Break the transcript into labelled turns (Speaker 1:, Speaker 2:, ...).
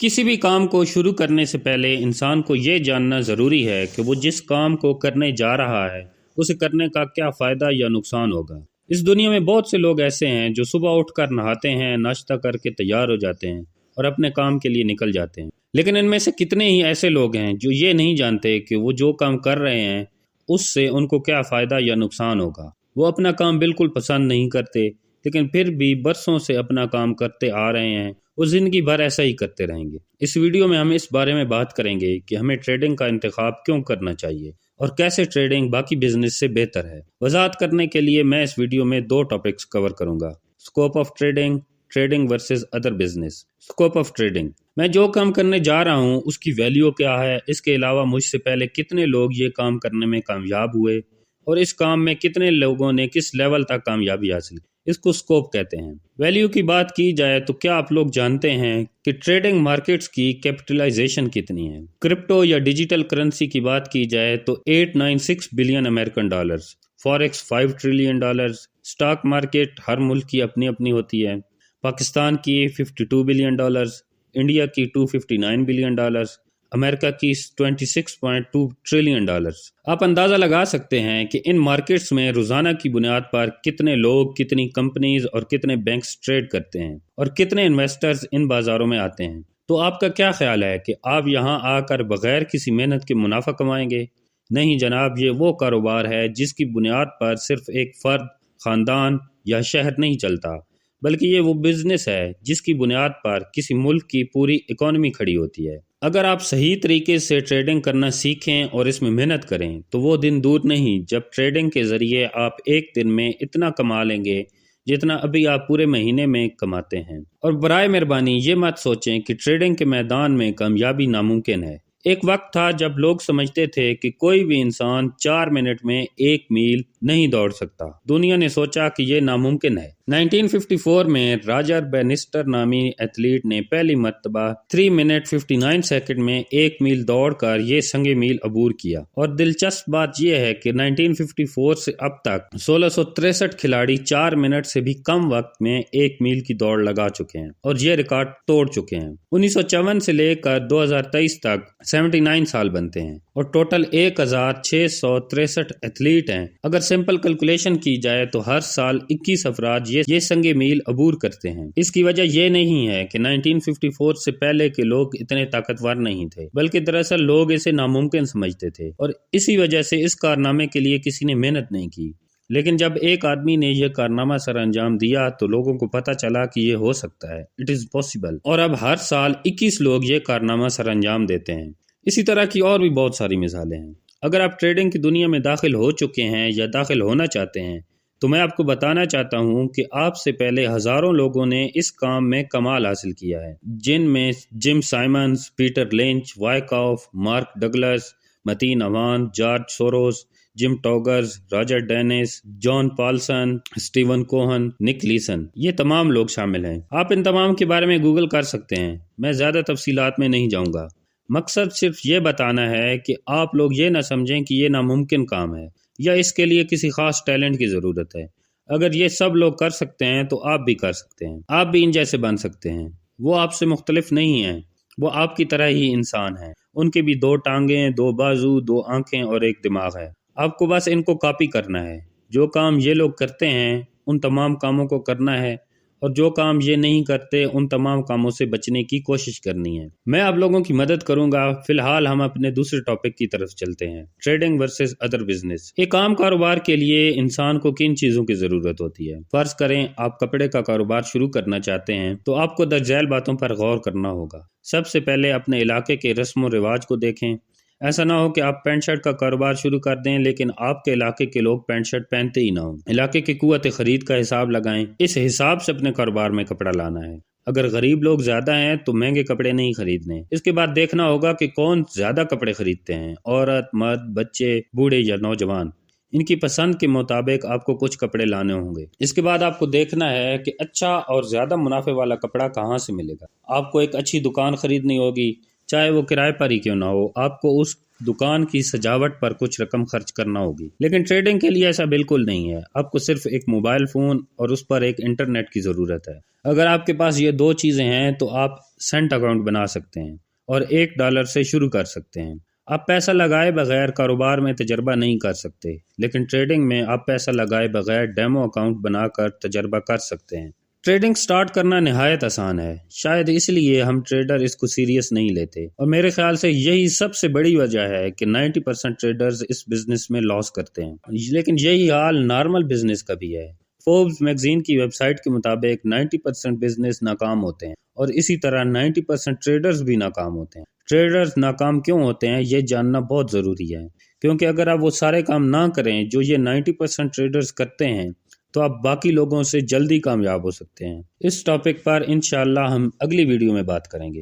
Speaker 1: किसी भी काम को शुरू करने से पहले इंसान को ये जानना ज़रूरी है कि वो जिस काम को करने जा रहा है उसे करने का क्या फ़ायदा या नुकसान होगा। इस दुनिया में बहुत से लोग ऐसे हैं जो सुबह उठकर नहाते हैं, नाश्ता करके तैयार हो जाते हैं और अपने काम के लिए निकल जाते हैं। लेकिन इनमें से कितने ही ऐसे लोग हैं जो ये नहीं जानते कि वो जो काम कर रहे हैं उससे उनको क्या फ़ायदा या नुकसान होगा। वो अपना काम बिल्कुल पसंद नहीं करते, लेकिन फिर भी बरसों से अपना काम करते आ रहे हैं और ज़िंदगी भर ऐसा ही करते रहेंगे। इस वीडियो में हम इस बारे में बात करेंगे कि हमें ट्रेडिंग का इंतखाब क्यों करना चाहिए और कैसे ट्रेडिंग बाकी बिजनेस से बेहतर है। वजाहत करने के लिए मैं इस वीडियो में 2 टॉपिक्स कवर करूंगा: scope of trading, trading versus other business. Scope of trading, मैं जो काम करने जा रहा हूं उसकी वैल्यू क्या है, इसके अलावा मुझसे पहले कितने लोग ये काम करने में कामयाब हुए और इस काम में कितने लोगों ने किस लेवल तक कामयाबी हासिल की, इसको स्कोप कहते हैं। वैल्यू की बात की जाए तो क्या आप लोग जानते हैं कि ट्रेडिंग मार्केट्स की कैपिटलाइजेशन कितनी है? क्रिप्टो या डिजिटल करेंसी की बात की जाए तो 896 billion American dollars, forex 5 trillion dollars, stock market हर मुल्क की अपनी अपनी होती है। पाकिस्तान की 52 बिलियन डॉलर्स, इंडिया की 259 बिलियन डॉलर्स, अमेरिका की 26.2 ट्रिलियन डॉलर्स। आप अंदाज़ा लगा सकते हैं कि इन मार्केट्स में रोज़ाना की बुनियाद पर कितने लोग, कितनी कंपनीज और कितने बैंक्स ट्रेड करते हैं और कितने इन्वेस्टर्स इन बाज़ारों में आते हैं। तो आपका क्या ख्याल है कि आप यहाँ आकर बग़ैर किसी मेहनत के मुनाफा कमाएंगे? नहीं जनाब, ये वो कारोबार है जिसकी बुनियाद पर सिर्फ एक फ़र्द, ख़ानदान या शहर नहीं चलता, बल्कि ये वो बिज़नेस है जिसकी बुनियाद पर किसी मुल्क की पूरी इकॉनमी खड़ी होती है। अगर आप सही तरीके से ट्रेडिंग करना सीखें और इसमें मेहनत करें तो वो दिन दूर नहीं जब ट्रेडिंग के ज़रिए आप एक दिन में इतना कमा लेंगे जितना अभी आप पूरे महीने में कमाते हैं। और बराए मेहरबानी ये मत सोचें कि ट्रेडिंग के मैदान में कामयाबी नामुमकिन है। एक वक्त था जब लोग समझते थे कि कोई भी इंसान 4 मिनट में 1 मील नहीं दौड़ सकता। दुनिया ने सोचा कि ये नामुमकिन है। 1954 में रॉजर बैनिस्टर नामी एथलीट ने पहली मर्तबा 3 मिनट 59 सेकंड में 1 मील दौड़कर ये संगे मील अबूर किया। और दिलचस्प बात यह है कि 1954 से अब तक 1663 खिलाड़ी 4 मिनट से भी कम वक्त में 1 मील की दौड़ लगा चुके हैं और ये रिकॉर्ड तोड़ चुके हैं। 1954 से लेकर 2023 तक 79 साल बनते हैं और टोटल 1663 एथलीट हैं। अगर सिंपल कैलकुलेशन की जाए तो हर साल 21 अफराद ये संगे मील अबूर करते हैं। इसकी वजह यह नहीं है कि 1954 से पहले के लोग इतने ताकतवर नहीं थे, बल्कि दरअसल लोग इसे नामुमकिन समझते थे और इसी वजह से इस कारनामे के लिए किसी ने मेहनत नहीं की। लेकिन जब एक आदमी ने यह कारनामा सर अंजाम दिया तो लोगों को पता चला कि यह हो सकता है, इट इज़ पॉसिबल। और अब हर साल 21 लोग ये कारनामा सर अंजाम देते हैं। इसी तरह की और भी बहुत सारी मिसालें हैं। अगर आप ट्रेडिंग की दुनिया में दाखिल हो चुके हैं या दाखिल होना चाहते हैं तो मैं आपको बताना चाहता हूं कि आपसे पहले हज़ारों लोगों ने इस काम में कमाल हासिल किया है, जिनमें Jim Simons, Peter Lynch, Wyckoff, Mark Douglas, Mateen Awan, George Soros, Jim Rogers, Roger Dennis, John Paulson, Steven Cohen, Nick Leeson, ये तमाम लोग शामिल हैं। आप इन तमाम के बारे में गूगल कर सकते हैं। मैं ज़्यादा तफसीलात में नहीं जाऊँगा। मकसद सिर्फ ये बताना है कि आप लोग ये ना समझें कि ये नामुमकिन काम है या इसके लिए किसी खास टैलेंट की ज़रूरत है। अगर ये सब लोग कर सकते हैं तो आप भी कर सकते हैं। आप भी इन जैसे बन सकते हैं। वो आपसे मुख्तलिफ नहीं हैं, वो आपकी तरह ही इंसान हैं। उनके भी 2 टांगें, 2 बाजू, 2 आंखें और 1 दिमाग है। आपको बस इनको कॉपी करना है। जो काम ये लोग करते हैं उन तमाम कामों को करना है और जो काम ये नहीं करते उन तमाम कामों से बचने की कोशिश करनी है। मैं आप लोगों की मदद करूंगा। फिलहाल हम अपने दूसरे टॉपिक की तरफ चलते हैं, ट्रेडिंग वर्सेस अदर बिजनेस। एक आम कारोबार के लिए इंसान को किन चीज़ों की ज़रूरत होती है? फर्ज करें आप कपड़े का कारोबार शुरू करना चाहते हैं तो आपको दर्जैल बातों पर गौर करना होगा। सबसे पहले अपने इलाके के रस्म व रिवाज को देखें। ऐसा ना हो कि आप पैंट शर्ट का कारोबार शुरू कर दें लेकिन आपके इलाके के लोग पैंट शर्ट पहनते ही ना हो। इलाके की कुव्वत खरीद का हिसाब लगाएं। इस हिसाब से अपने कारोबार में कपड़ा लाना है। अगर गरीब लोग ज्यादा हैं तो महंगे कपड़े नहीं खरीदने। इसके बाद देखना होगा कि कौन ज्यादा कपड़े खरीदते हैं, औरत, मर्द, बच्चे, बूढ़े या नौजवान। इनकी पसंद के मुताबिक आपको कुछ कपड़े लाने होंगे। इसके बाद आपको देखना है कि अच्छा और ज्यादा मुनाफे वाला कपड़ा कहाँ से मिलेगा। आपको एक अच्छी दुकान खरीदनी होगी, چاہے وہ کرائے پر ہی کیوں نہ ہو، آپ کو اس دکان کی سجاوٹ پر کچھ رقم خرچ کرنا ہوگی۔ لیکن ٹریڈنگ کے لیے ایسا بالکل نہیں ہے۔ آپ کو صرف ایک موبائل فون اور اس پر ایک انٹرنیٹ کی ضرورت ہے۔ اگر آپ کے پاس یہ دو چیزیں ہیں تو آپ سینٹ اکاؤنٹ بنا سکتے ہیں اور $1 سے شروع کر سکتے ہیں۔ آپ پیسہ لگائے بغیر کاروبار میں تجربہ نہیں کر سکتے، لیکن ٹریڈنگ میں آپ پیسہ لگائے بغیر ڈیمو اکاؤنٹ بنا کر تجربہ کر سکتے ہیں۔ ٹریڈنگ سٹارٹ کرنا نہایت آسان ہے، شاید اس لیے ہم ٹریڈر اس کو سیریس نہیں لیتے، اور میرے خیال سے یہی سب سے بڑی وجہ ہے کہ 90% ٹریڈرز اس بزنس میں لاس کرتے ہیں۔ لیکن یہی حال نارمل بزنس کا بھی ہے۔ فوربس میگزین کی ویب سائٹ کے مطابق 90% بزنس ناکام ہوتے ہیں، اور اسی طرح 90% ٹریڈرز بھی ناکام ہوتے ہیں۔ ٹریڈرز ناکام کیوں ہوتے ہیں یہ جاننا بہت ضروری ہے، کیونکہ اگر آپ وہ سارے کام نہ کریں جو یہ 90% ٹریڈرز کرتے ہیں تو آپ باقی لوگوں سے جلدی کامیاب ہو سکتے ہیں۔ اس ٹاپک پر انشاءاللہ ہم اگلی ویڈیو میں بات کریں گے۔